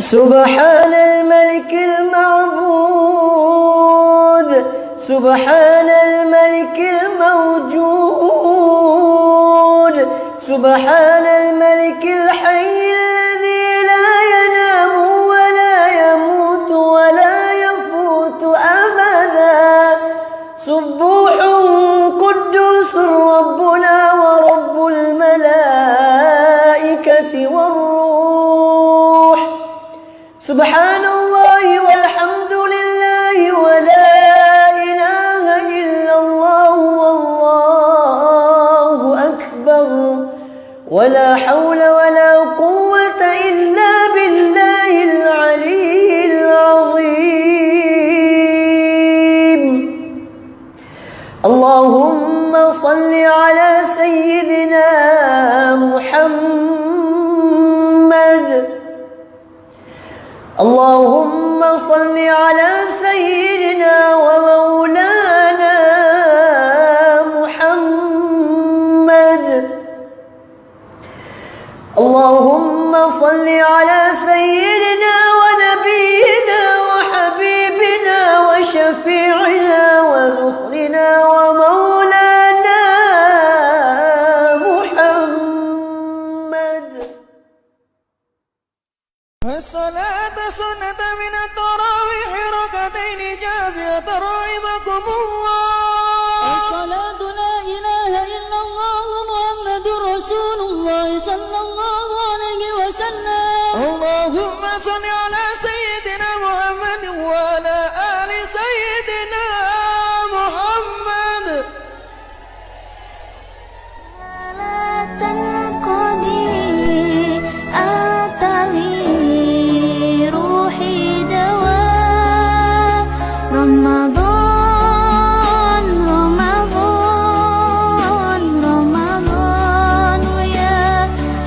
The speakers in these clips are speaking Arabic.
سبحان الملك المعبود، سبحان الملك الموجود، سبحان الملك الحي الذي لا ينام ولا يموت ولا يفوت أبدا. سبوح قدوس ربنا ورب الملائكة والروح. سبحان الله والحمد لله ولا إله إلا الله والله أكبر، ولا حول ولا قوة إلا بالله العلي العظيم. اللهم صل على سيدنا محمد. اللهم صل على سيدنا ومولانا محمد. اللهم صل على سيدنا ونبينا وحبيبنا وشفيعنا وذخرنا ومولانا محمد. الصلاة سنة من التراويح ركعتين جامعة رحمكم الله. الصلاة لا إله إلا الله محمد رسول الله صلى الله عليه وسلم. اللهم صل على سيدنا محمد وعلى آل سيدنا محمد. رمضان رمضان رمضان يا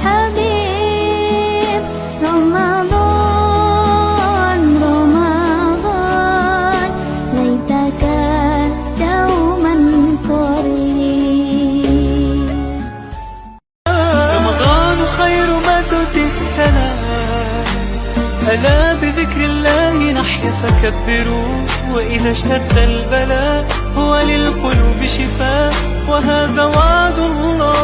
حبيب، رمضان رمضان ليتك دوما قريب. رمضان خير ما تؤتي السنة، ألا بذكر الله نحيا فكبروا. وإذا اشتد البلاء هو للقلوب شفاء، وهذا وعد الله.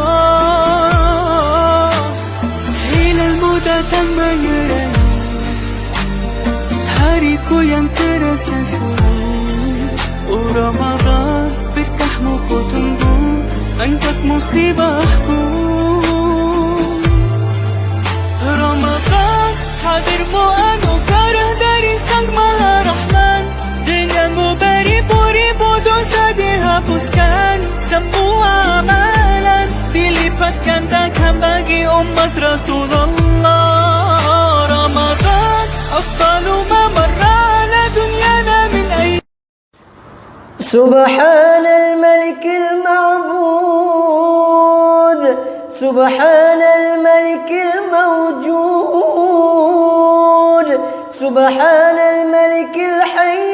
حين الموتى تم يرى hariku yang terasa sulit. Oh Ramadan, berkahmu ku tunggu, angkat musibahku. Ramadan, hadirmu anugerah dari Sang Maha Rahman. Denganmu beribu-ribu dosa dihapuskan, semua amalan dilipat gandakan bagi umat Rasulullah. Ramadan, afdalu ma marra ala dunyana min ayy. سبحان الملك المعبود، سبحان الملك الموجود، سبحان الملك الحي